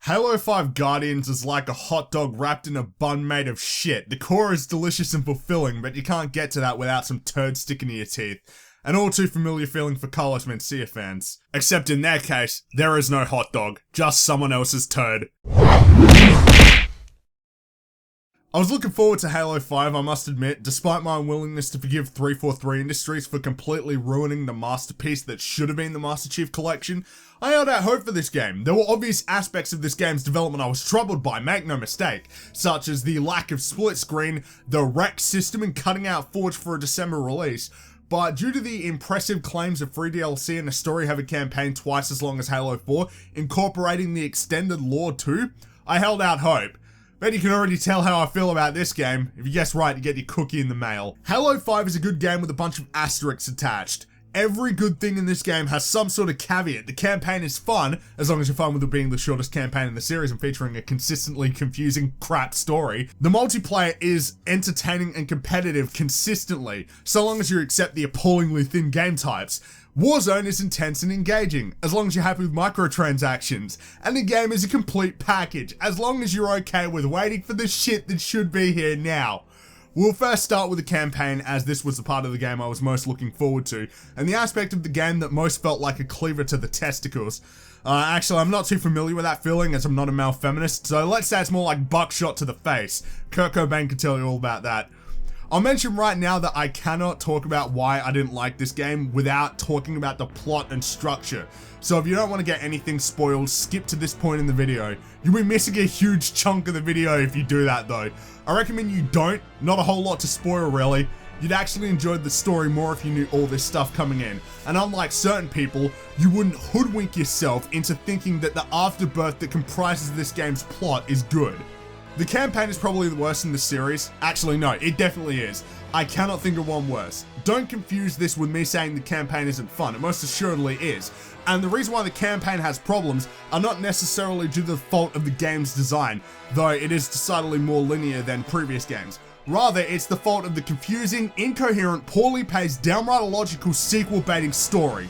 Halo 5 Guardians is like a hot dog wrapped in a bun made of shit. The core is delicious and fulfilling, but you can't get to that without some turd sticking to your teeth. An all too familiar feeling for Carlos Mencia fans. Except in their case, there is no hot dog, just someone else's turd. I was looking forward to Halo 5, I must admit, despite my unwillingness to forgive 343 Industries for completely ruining the masterpiece that should have been the Master Chief Collection. I held out hope for this game. There were obvious aspects of this game's development I was troubled by, make no mistake, such as the lack of split screen, the rec system, and cutting out Forge for a December release. But due to the impressive claims of free DLC and a story-heavy campaign twice as long as Halo 4, incorporating the extended lore too, I held out hope. Bet you can already tell how I feel about this game. If you guess right, you get your cookie in the mail. Halo 5 is a good game with a bunch of asterisks attached. Every good thing in this game has some sort of caveat. The campaign is fun, as long as you're fine with it being the shortest campaign in the series and featuring a consistently confusing crap story. The multiplayer is entertaining and competitive consistently, so long as you accept the appallingly thin game types. Warzone is intense and engaging, as long as you're happy with microtransactions, and the game is a complete package, as long as you're okay with waiting for the shit that should be here now. We'll first start with the campaign, as this was the part of the game I was most looking forward to, and the aspect of the game that most felt like a cleaver to the testicles. Actually, I'm not too familiar with that feeling, as I'm not a male feminist, so let's say it's more like buckshot to the face. Kurt Cobain can tell you all about that. I'll mention right now that I cannot talk about why I didn't like this game without talking about the plot and structure. So if you don't want to get anything spoiled, skip to this point in the video. You'll be missing a huge chunk of the video if you do that though. I recommend you don't, not a whole lot to spoil really. You'd actually enjoy the story more if you knew all this stuff coming in. And unlike certain people, you wouldn't hoodwink yourself into thinking that the afterbirth that comprises this game's plot is good. The campaign is probably the worst in the series. Actually, no, it definitely is. I cannot think of one worse. Don't confuse this with me saying the campaign isn't fun. It most assuredly is. And the reason why the campaign has problems are not necessarily due to the fault of the game's design, though it is decidedly more linear than previous games. Rather, it's the fault of the confusing, incoherent, poorly paced, downright illogical sequel-baiting story.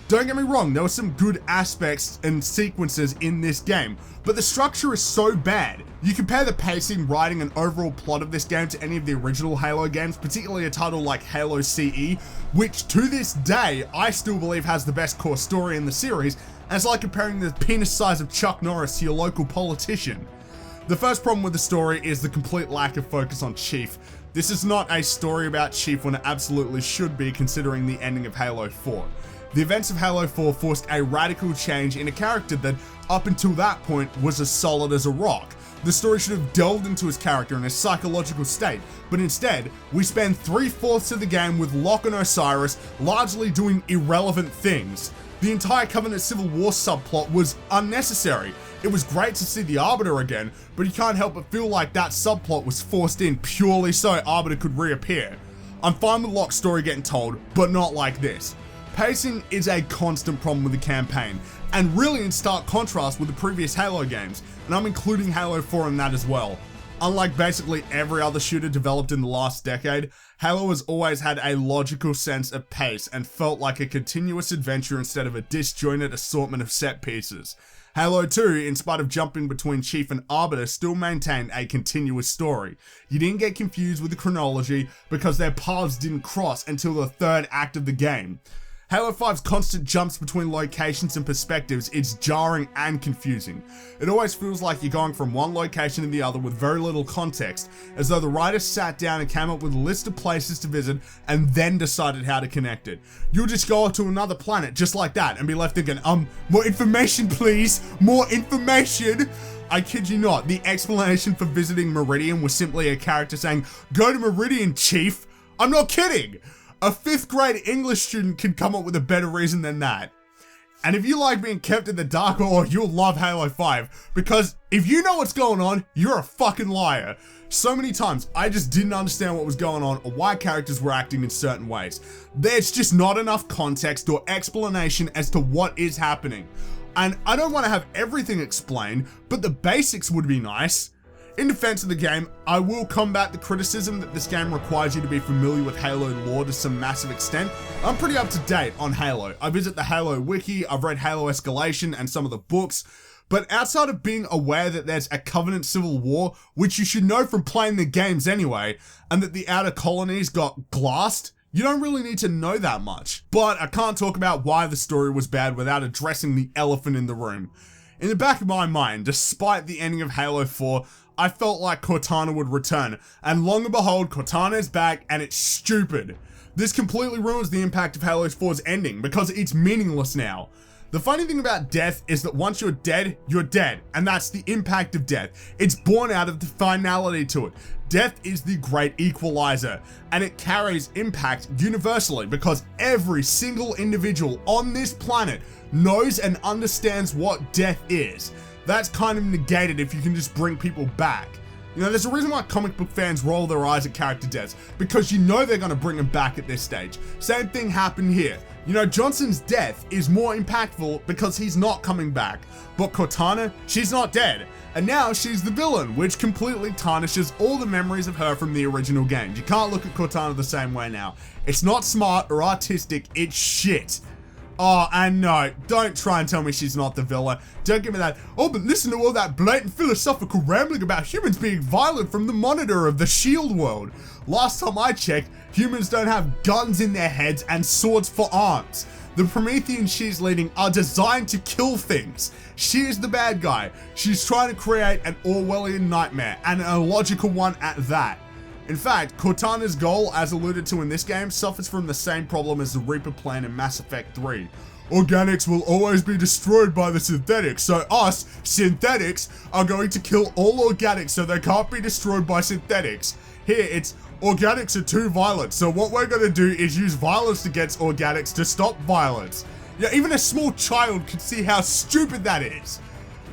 Don't get me wrong, there were some good aspects and sequences in this game, but the structure is so bad. You compare the pacing, writing, and overall plot of this game to any of the original Halo games, particularly a title like Halo CE, which to this day, I still believe has the best core story in the series, and it's like comparing the penis size of Chuck Norris to your local politician. The first problem with the story is the complete lack of focus on Chief. This is not a story about Chief when it absolutely should be, considering the ending of Halo 4. The events of Halo 4 forced a radical change in a character that, up until that point, was as solid as a rock. The story should have delved into his character and his psychological state, but instead, we spend 3/4 of the game with Locke and Osiris largely doing irrelevant things. The entire Covenant Civil War subplot was unnecessary. It was great to see the Arbiter again, but you can't help but feel like that subplot was forced in purely so Arbiter could reappear. I'm fine with Locke's story getting told, but not like this. Pacing is a constant problem with the campaign, and really in stark contrast with the previous Halo games, and I'm including Halo 4 in that as well. Unlike basically every other shooter developed in the last decade, Halo has always had a logical sense of pace and felt like a continuous adventure instead of a disjointed assortment of set pieces. Halo 2, in spite of jumping between Chief and Arbiter, still maintained a continuous story. You didn't get confused with the chronology because their paths didn't cross until the third act of the game. Halo 5's constant jumps between locations and perspectives is jarring and confusing. It always feels like you're going from one location to the other with very little context, as though the writers sat down and came up with a list of places to visit and then decided how to connect it. You'll just go to another planet just like that and be left thinking, more information please, more information. I kid you not, the explanation for visiting Meridian was simply a character saying, "Go to Meridian, Chief." I'm not kidding. A 5th grade English student can come up with a better reason than that. And if you like being kept in the dark, you'll love Halo 5, because if you know what's going on, you're a fucking liar. So many times, I just didn't understand what was going on or why characters were acting in certain ways. There's just not enough context or explanation as to what is happening. And I don't want to have everything explained, but the basics would be nice. In defense of the game, I will combat the criticism that this game requires you to be familiar with Halo lore to some massive extent. I'm pretty up to date on Halo. I visit the Halo wiki, I've read Halo Escalation and some of the books, But outside of being aware that there's a Covenant civil war, which you should know from playing the games anyway, and that the outer colonies got glassed, you don't really need to know that much. But I can't talk about why the story was bad without addressing the elephant in the room. In the back of my mind, despite the ending of Halo 4, I felt like Cortana would return, and long and behold, Cortana is back, and it's stupid. This completely ruins the impact of Halo 4's ending, because it's meaningless now. The funny thing about death is that once you're dead, and that's the impact of death. It's born out of the finality to it. Death is the great equalizer, and it carries impact universally because every single individual on this planet knows and understands what death is. That's kind of negated if you can just bring people back. You know, there's a reason why comic book fans roll their eyes at character deaths, because you know they're going to bring them back at this stage. Same thing happened here. You know, Johnson's death is more impactful because he's not coming back. But Cortana, she's not dead. And now she's the villain, which completely tarnishes all the memories of her from the original games. You can't look at Cortana the same way now. It's not smart or artistic, it's shit. Oh, and no, don't try and tell me she's not the villain. Don't give me that, oh, but listen to all that blatant philosophical rambling about humans being violent from the monitor of the SHIELD world. Last time I checked, humans don't have guns in their heads and swords for arms. The Prometheans she's leading are designed to kill things. She is the bad guy. She's trying to create an Orwellian nightmare, and an illogical one at that. In fact, Cortana's goal, as alluded to in this game, suffers from the same problem as the Reaper plan in Mass Effect 3. Organics will always be destroyed by the synthetics, so us, synthetics, are going to kill all organics so they can't be destroyed by synthetics. Here, it's organics are too violent, so what we're going to do is use violence against organics to stop violence. Yeah, even a small child can see how stupid that is.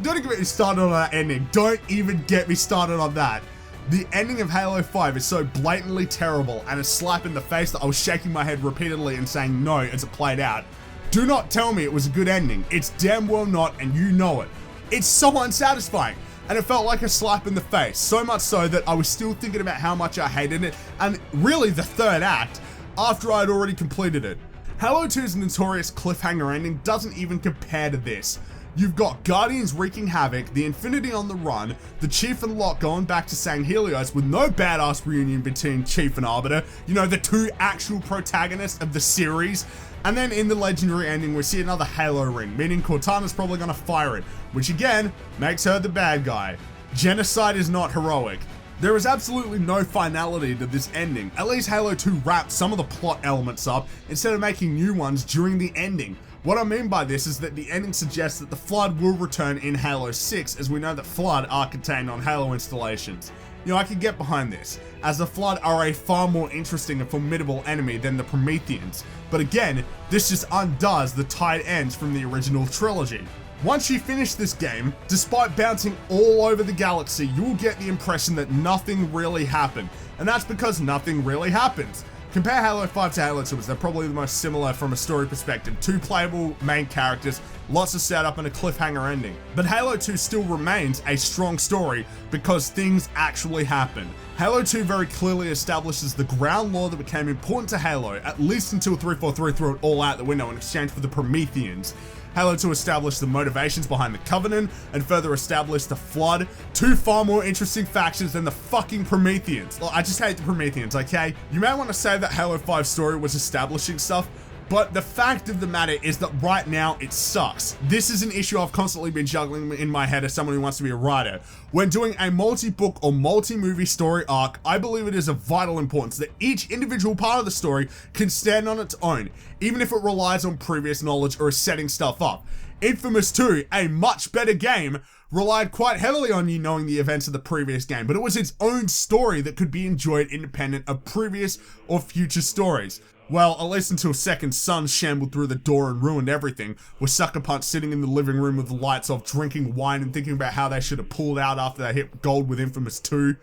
Don't get me started on that ending. Don't even get me started on that. The ending of Halo 5 is so blatantly terrible and a slap in the face that I was shaking my head repeatedly and saying no as it played out. Do not tell me it was a good ending. It's damn well not, and you know it. It's so unsatisfying, and it felt like a slap in the face, so much so that I was still thinking about how much I hated it, and really the third act, after I'd already completed it. Halo 2's notorious cliffhanger ending doesn't even compare to this. You've got Guardians wreaking havoc, the Infinity on the run, the Chief and Locke going back to San Helios with no badass reunion between Chief and Arbiter, you know, the two actual protagonists of the series. And then in the legendary ending, we see another Halo ring, meaning Cortana's probably gonna fire it, which again, makes her the bad guy. Genocide is not heroic. There is absolutely no finality to this ending. At least Halo 2 wrapped some of the plot elements up instead of making new ones during the ending. What I mean by this is that the ending suggests that the Flood will return in Halo 6, as we know that Flood are contained on Halo installations. You know, I can get behind this, as the Flood are a far more interesting and formidable enemy than the Prometheans. But again, this just undoes the tied ends from the original trilogy. Once you finish this game, despite bouncing all over the galaxy, you will get the impression that nothing really happened. And that's because nothing really happens. Compare Halo 5 to Halo 2, as they're probably the most similar from a story perspective. Two playable main characters, lots of setup and a cliffhanger ending. But Halo 2 still remains a strong story because things actually happen. Halo 2 very clearly establishes the ground law that became important to Halo, at least until 343 threw it all out the window in exchange for the Prometheans. Halo 2 established the motivations behind the Covenant, and further established the Flood, two far more interesting factions than the fucking Prometheans. Look, I just hate the Prometheans, okay? You may want to say that Halo 5's story was establishing stuff, but the fact of the matter is that right now it sucks. This is an issue I've constantly been juggling in my head as someone who wants to be a writer. When doing a multi-book or multi-movie story arc, I believe it is of vital importance that each individual part of the story can stand on its own, even if it relies on previous knowledge or is setting stuff up. Infamous 2, a much better game, relied quite heavily on you knowing the events of the previous game, but it was its own story that could be enjoyed independent of previous or future stories. Well, at least until Second Son shambled through the door and ruined everything, with Sucker Punch sitting in the living room with the lights off, drinking wine and thinking about how they should have pulled out after they hit gold with Infamous 2.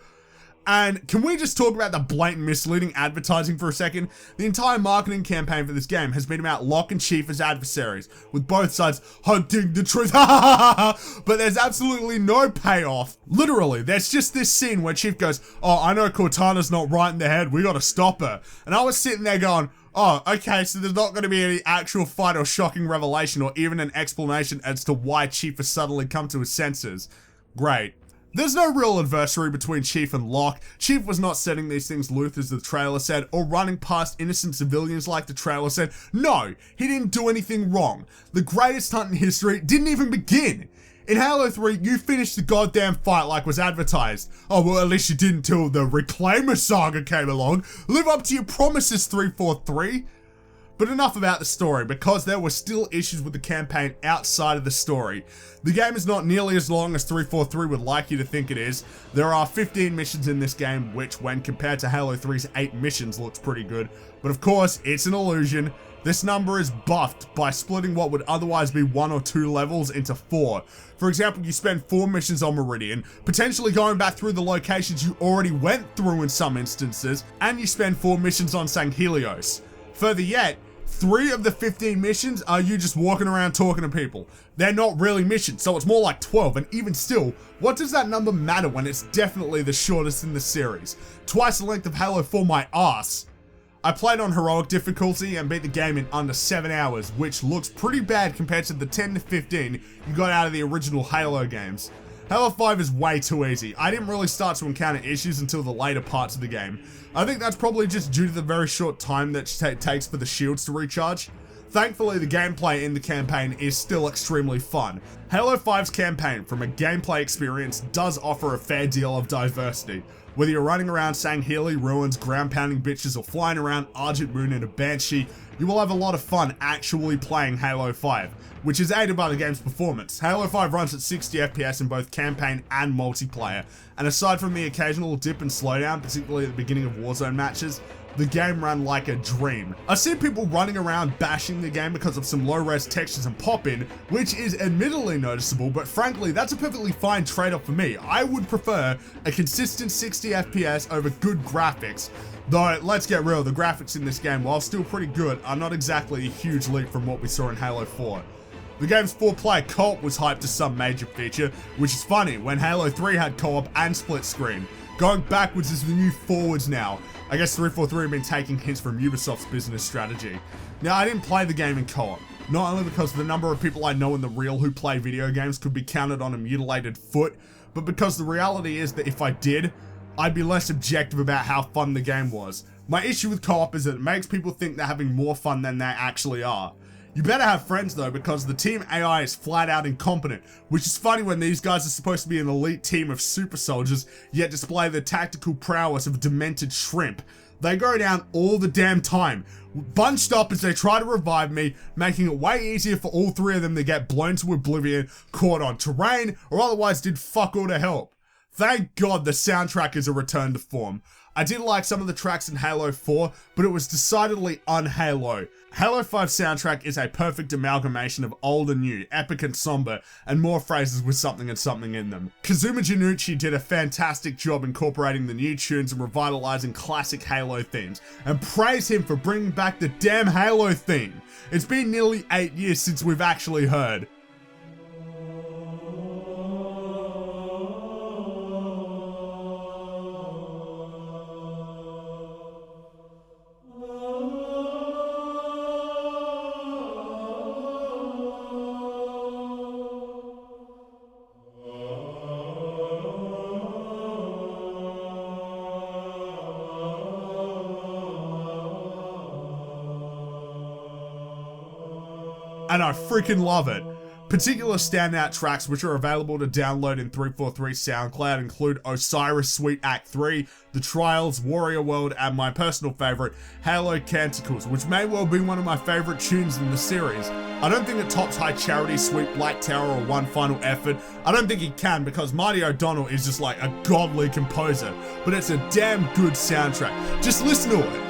And can we just talk about the blatant misleading advertising for a second? The entire marketing campaign for this game has been about Locke and Chief as adversaries, with both sides hunting the truth. But there's absolutely no payoff. Literally, there's just this scene where Chief goes, oh, I know Cortana's not right in the head, we gotta stop her. And I was sitting there going, Oh, okay, so there's not going to be any actual fight or shocking revelation or even an explanation as to why Chief has suddenly come to his senses. Great. There's no real adversary between Chief and Locke. Chief was not setting these things loose as the trailer said, or running past innocent civilians like the trailer said. No, he didn't do anything wrong. The greatest hunt in history didn't even begin. In Halo 3, you finished the goddamn fight like was advertised. Oh, well, at least you didn't until the Reclaimer saga came along. Live up to your promises, 343. But enough about the story, because there were still issues with the campaign outside of the story. The game is not nearly as long as 343 would like you to think it is. There are 15 missions in this game, which when compared to Halo 3's 8 missions looks pretty good. But of course, it's an illusion. This number is buffed by splitting what would otherwise be 1 or 2 levels into 4. For example, you spend 4 missions on Meridian, potentially going back through the locations you already went through in some instances, and you spend 4 missions on St. Helios. Further yet, 3 of the 15 missions are you just walking around talking to people. They're not really missions, so it's more like 12, and even still, what does that number matter when it's definitely the shortest in the series? Twice the length of Halo 4, my ass. I played on heroic difficulty and beat the game in under 7 hours, which looks pretty bad compared to the 10 to 15 you got out of the original Halo games. Halo 5 is way too easy. I didn't really start to encounter issues until the later parts of the game. I think that's probably just due to the very short time that it takes for the shields to recharge. Thankfully, the gameplay in the campaign is still extremely fun. Halo 5's campaign, from a gameplay experience, does offer a fair deal of diversity. Whether you're running around Sangheili ruins, ground pounding bitches, or flying around Argent Moon in a Banshee, you will have a lot of fun actually playing Halo 5, which is aided by the game's performance. Halo 5 runs at 60 FPS in both campaign and multiplayer, and aside from the occasional dip and slowdown, particularly at the beginning of Warzone matches, the game ran like a dream. I've seen people running around bashing the game because of some low-res textures and pop-in, which is admittedly noticeable, but frankly, that's a perfectly fine trade-off for me. I would prefer a consistent 60 FPS over good graphics. Though, let's get real, the graphics in this game, while still pretty good, are not exactly a huge leap from what we saw in Halo 4. The game's 4-player co-op was hyped to some major feature, which is funny when Halo 3 had co-op and split screen. Going backwards is the new forwards now. I guess 343 have been taking hints from Ubisoft's business strategy. Now, I didn't play the game in co-op, not only because the number of people I know in the real who play video games could be counted on a mutilated foot, but because the reality is that if I did, I'd be less objective about how fun the game was. My issue with co-op is that it makes people think they're having more fun than they actually are. You better have friends though, because the team AI is flat out incompetent, which is funny when these guys are supposed to be an elite team of super soldiers, yet display the tactical prowess of demented shrimp. They go down all the damn time, bunched up as they try to revive me, making it way easier for all 3 of them to get blown to oblivion, caught on terrain, or otherwise did fuck all to help. Thank God the soundtrack is a return to form. I did like some of the tracks in Halo 4, but it was decidedly un-Halo. Halo 5 soundtrack is a perfect amalgamation of old and new, epic and somber, and more phrases with something and something in them. Kazuma Janucci did a fantastic job incorporating the new tunes and revitalizing classic Halo themes, and praise him for bringing back the damn Halo theme. It's been nearly 8 years since we've actually heard. And I freaking love it. Particular standout tracks which are available to download in 343 SoundCloud include Osiris Suite Act 3, The Trials, Warrior World, and my personal favourite, Halo Canticles, which may well be one of my favourite tunes in the series. I don't think it tops High Charity, Sweet Black Tower, or One Final Effort. I don't think it can, because Marty O'Donnell is just like a godly composer, but it's a damn good soundtrack. Just listen to it.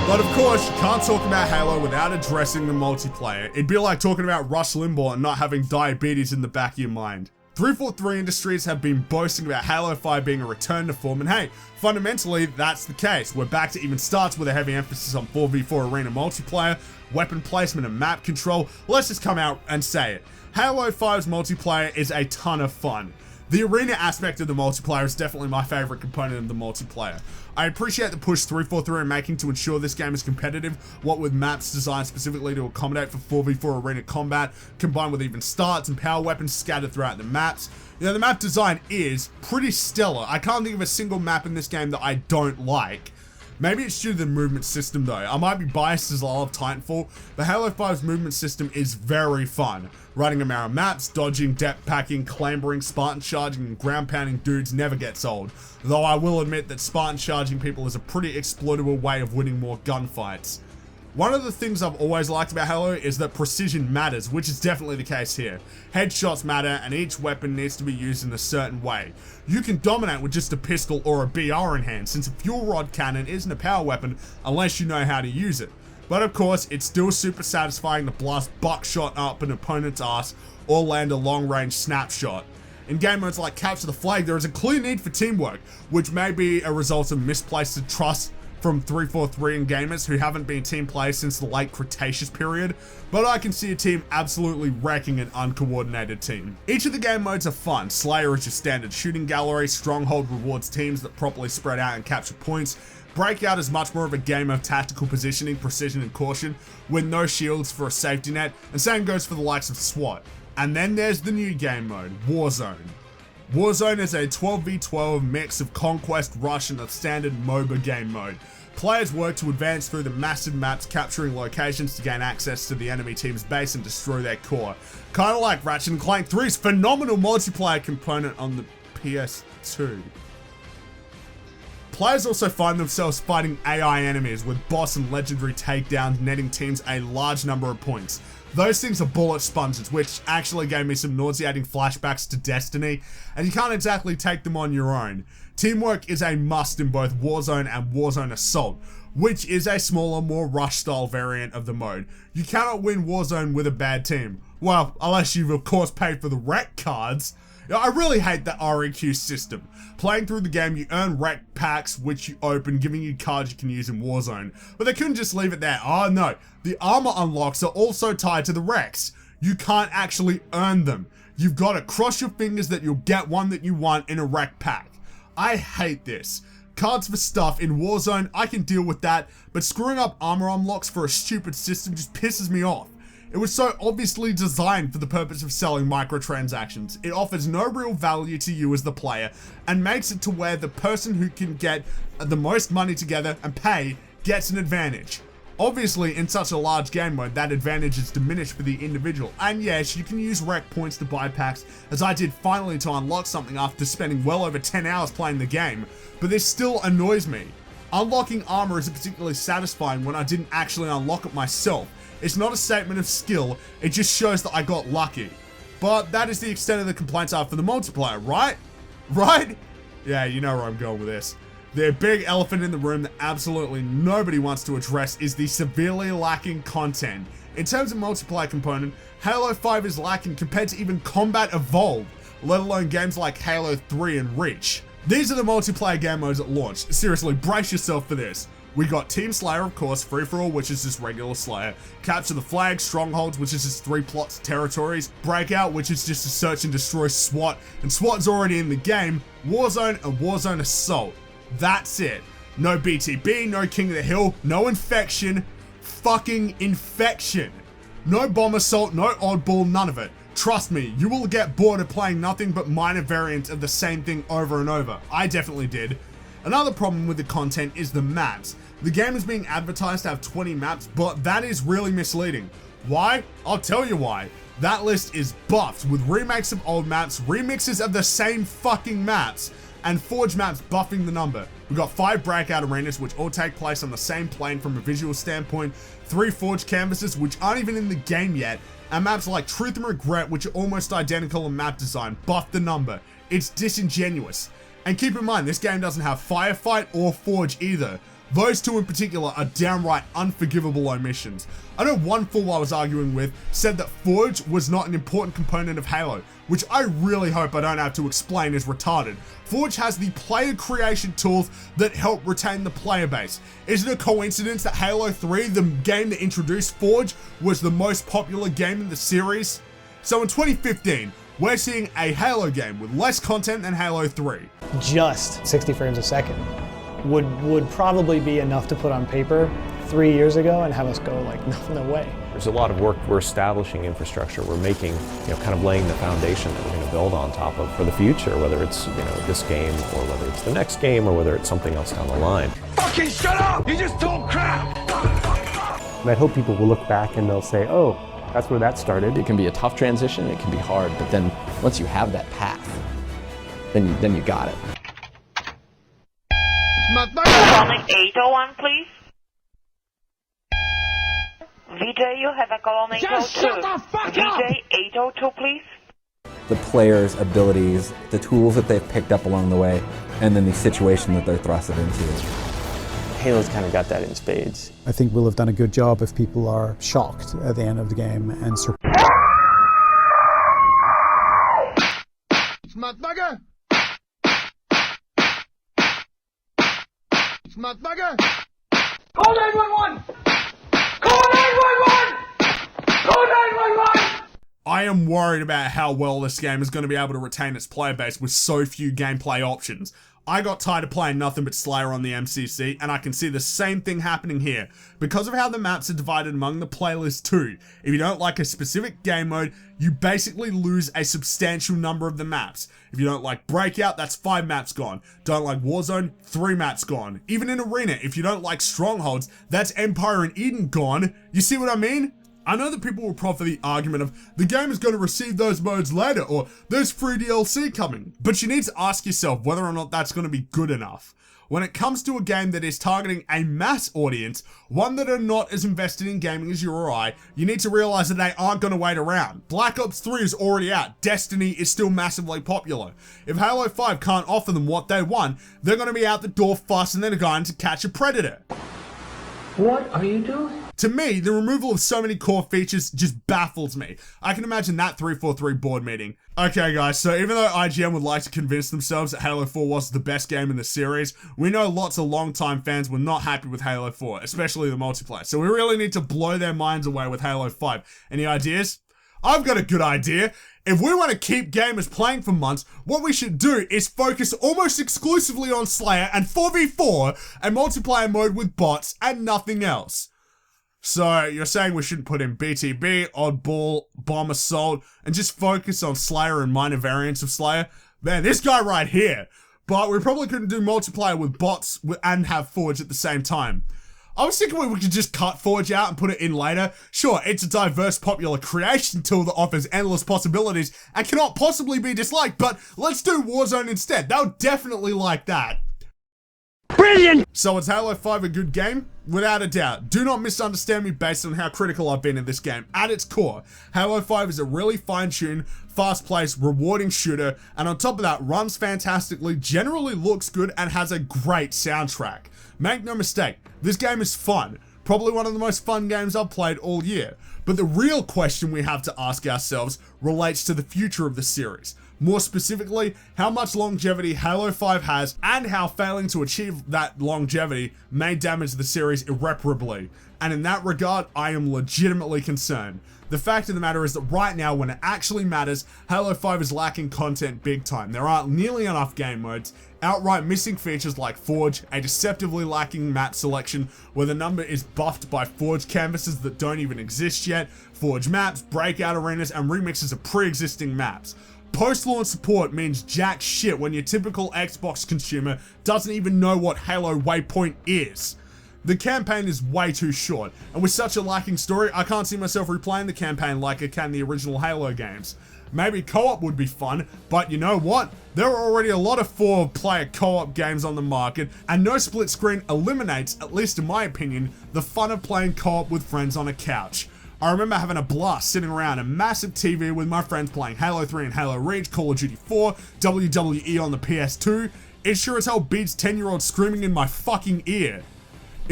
But of course, you can't talk about Halo without addressing the multiplayer. It'd be like talking about Rush Limbaugh and not having diabetes in the back of your mind. 343 Industries have been boasting about Halo 5 being a return to form, and hey, fundamentally, that's the case. We're back to even starts with a heavy emphasis on 4v4 arena multiplayer, weapon placement, and map control. Let's just come out and say it. Halo 5's multiplayer is a ton of fun. The arena aspect of the multiplayer is definitely my favorite component of the multiplayer. I appreciate the push 343 are making to ensure this game is competitive, what with maps designed specifically to accommodate for 4v4 arena combat, combined with even starts and power weapons scattered throughout the maps. You know, the map design is pretty stellar. I can't think of a single map in this game that I don't like. Maybe it's due to the movement system though. I might be biased as I love Titanfall, but Halo 5's movement system is very fun. Running around maps, dodging, depth packing, clambering, Spartan charging, and ground pounding dudes never gets old. Though I will admit that Spartan charging people is a pretty exploitable way of winning more gunfights. One of the things I've always liked about Halo is that precision matters, which is definitely the case here. Headshots matter, and each weapon needs to be used in a certain way. You can dominate with just a pistol or a BR in hand, since a fuel rod cannon isn't a power weapon unless you know how to use it. But of course, it's still super satisfying to blast buckshot up an opponent's ass or land a long-range snapshot. In game modes like Capture the Flag, there is a clear need for teamwork, which may be a result of misplaced trust from 343 and gamers who haven't been team players since the late Cretaceous period, but I can see a team absolutely wrecking an uncoordinated team. Each of the game modes are fun. Slayer is your standard shooting gallery, Stronghold rewards teams that properly spread out and capture points, Breakout is much more of a game of tactical positioning, precision, and caution, with no shields for a safety net, and same goes for the likes of SWAT. And then there's the new game mode, Warzone. Warzone is a 12v12 mix of Conquest, Rush, and a standard MOBA game mode. Players work to advance through the massive maps, capturing locations to gain access to the enemy team's base and destroy their core. Kinda like Ratchet & Clank 3's phenomenal multiplayer component on the PS2. Players also find themselves fighting AI enemies with boss and legendary takedowns, netting teams a large number of points. Those things are bullet sponges, which actually gave me some nauseating flashbacks to Destiny, and you can't exactly take them on your own. Teamwork is a must in both Warzone and Warzone Assault, which is a smaller, more rush-style variant of the mode. You cannot win Warzone with a bad team. Well, unless you've of course paid for the rec cards. I really hate the REQ system. Playing through the game, you earn rec packs, which you open, giving you cards you can use in Warzone. But they couldn't just leave it there. Oh no, the armor unlocks are also tied to the recs. You can't actually earn them. You've got to cross your fingers that you'll get one that you want in a rec pack. I hate this. Cards for stuff in Warzone, I can deal with that, but screwing up armor unlocks for a stupid system just pisses me off. It was so obviously designed for the purpose of selling microtransactions. It offers no real value to you as the player, and makes it to where the person who can get the most money together and pay gets an advantage. Obviously, in such a large game mode, that advantage is diminished for the individual, and yes, you can use rec points to buy packs, as I did finally to unlock something after spending well over 10 hours playing the game, but this still annoys me. Unlocking armor isn't particularly satisfying when I didn't actually unlock it myself. It's not a statement of skill, it just shows that I got lucky. But that is the extent of the complaints I have for the multiplayer, right? Right? Yeah, you know where I'm going with this. The big elephant in the room that absolutely nobody wants to address is the severely lacking content. In terms of multiplayer component, Halo 5 is lacking compared to even Combat Evolved, let alone games like Halo 3 and Reach. These are the multiplayer game modes at launch. Seriously, brace yourself for this. We got Team Slayer, of course, Free-for-all, which is just regular Slayer, Capture the Flag, Strongholds, which is just 3 plots territories, Breakout, which is just to search and destroy SWAT, and SWAT's already in the game, Warzone, and Warzone Assault. That's it. No BTB, no King of the Hill, no Infection, fucking Infection. No Bomb Assault, no Oddball, none of it. Trust me, you will get bored of playing nothing but minor variants of the same thing over and over. I definitely did. Another problem with the content is the maps. The game is being advertised to have 20 maps, but that is really misleading. Why? I'll tell you why. That list is buffed with remakes of old maps, remixes of the same fucking maps, and Forge maps buffing the number. We've got 5 Breakout arenas, which all take place on the same plane from a visual standpoint, 3 Forge canvases, which aren't even in the game yet, and maps like Truth and Regret, which are almost identical in map design, buff the number. It's disingenuous. And keep in mind, this game doesn't have Firefight or Forge either. Those two in particular are downright unforgivable omissions. I know one fool I was arguing with said that Forge was not an important component of Halo, which I really hope I don't have to explain is retarded. Forge has the player creation tools that help retain the player base. Is it a coincidence that Halo 3, the game that introduced Forge, was the most popular game in the series? So in 2015, we're seeing a Halo game with less content than Halo 3. Just 60 frames a second would probably be enough to put on paper 3 years ago and have us go like, no way. There's a lot of work. We're establishing infrastructure. We're making, kind of laying the foundation that we're going to build on top of for the future, whether it's, this game or whether it's the next game or whether it's something else down the line. Fucking shut up! You just talk crap! And I hope people will look back and they'll say, oh, that's where that started. It can be a tough transition, it can be hard, but then once you have that path, then you got it. Calling 801, please. VJ, you have a call on 802. VJ, 802, please. The players' abilities, the tools that they've picked up along the way, and then the situation that they're thrusted into. Halo's kind of got that in spades. I think we'll have done a good job if people are shocked at the end of the game and Motherfucker! Motherfucker! Call 911! Call 911! Call 911! I am worried about how well this game is going to be able to retain its player base with so few gameplay options. I got tired of playing nothing but Slayer on the MCC, and I can see the same thing happening here. Because of how the maps are divided among the playlist too, if you don't like a specific game mode, you basically lose a substantial number of the maps. If you don't like Breakout, that's 5 maps gone. Don't like Warzone, 3 maps gone. Even in Arena, if you don't like Strongholds, that's Empire and Eden gone. You see what I mean? I know that people will proffer the argument of the game is going to receive those modes later or there's free DLC coming, but you need to ask yourself whether or not that's going to be good enough. When it comes to a game that is targeting a mass audience, one that are not as invested in gaming as you or I, you need to realize that they aren't going to wait around. Black Ops 3 is already out. Destiny is still massively popular. If Halo 5 can't offer them what they want, they're going to be out the door faster than a guy to catch a predator. What are you doing? To me, the removal of so many core features just baffles me. I can imagine that 343 board meeting. Okay guys, so even though IGN would like to convince themselves that Halo 4 was the best game in the series, we know lots of long-time fans were not happy with Halo 4, especially the multiplayer. So we really need to blow their minds away with Halo 5. Any ideas? I've got a good idea. If we want to keep gamers playing for months, what we should do is focus almost exclusively on Slayer and 4v4, a multiplayer mode with bots and nothing else. So you're saying we shouldn't put in BTB, Oddball, Bomb Assault, and just focus on Slayer and minor variants of Slayer? Man, this guy right here. But we probably couldn't do multiplayer with bots and have Forge at the same time. I was thinking we could just cut Forge out and put it in later. Sure, it's a diverse, popular creation tool that offers endless possibilities and cannot possibly be disliked, but let's do Warzone instead. They'll definitely like that. Brilliant! So is Halo 5 a good game? Without a doubt. Do not misunderstand me based on how critical I've been in this game. At its core, Halo 5 is a really fine-tuned, fast-paced, rewarding shooter, and on top of that, runs fantastically, generally looks good, and has a great soundtrack. Make no mistake, this game is fun. Probably one of the most fun games I've played all year. But the real question we have to ask ourselves relates to the future of the series. More specifically, how much longevity Halo 5 has and how failing to achieve that longevity may damage the series irreparably. And in that regard, I am legitimately concerned. The fact of the matter is that right now, when it actually matters, Halo 5 is lacking content big time. There aren't nearly enough game modes, outright missing features like Forge, a deceptively lacking map selection where the number is buffed by Forge canvases that don't even exist yet, Forge maps, breakout arenas, and remixes of pre-existing maps. Post-launch support means jack shit when your typical Xbox consumer doesn't even know what Halo Waypoint is. The campaign is way too short, and with such a lacking story, I can't see myself replaying the campaign like I can the original Halo games. Maybe co-op would be fun, but you know what? There are already a lot of 4-player co-op games on the market, and no split screen eliminates, at least in my opinion, the fun of playing co-op with friends on a couch. I remember having a blast sitting around a massive TV with my friends playing Halo 3 and Halo Reach, Call of Duty 4, WWE on the PS2. It sure as hell beats 10-year-olds screaming in my fucking ear.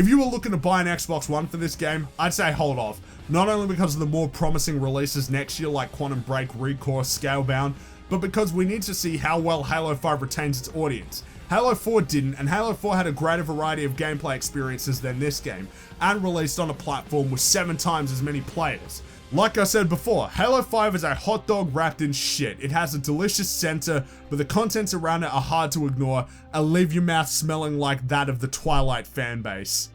If you were looking to buy an Xbox One for this game, I'd say hold off. Not only because of the more promising releases next year like Quantum Break, Recourse, Scalebound, but because we need to see how well Halo 5 retains its audience. Halo 4 didn't, and Halo 4 had a greater variety of gameplay experiences than this game, and released on a platform with 7 times as many players. Like I said before, Halo 5 is a hot dog wrapped in shit. It has a delicious center, but the contents around it are hard to ignore and leave your mouth smelling like that of the Twilight fanbase.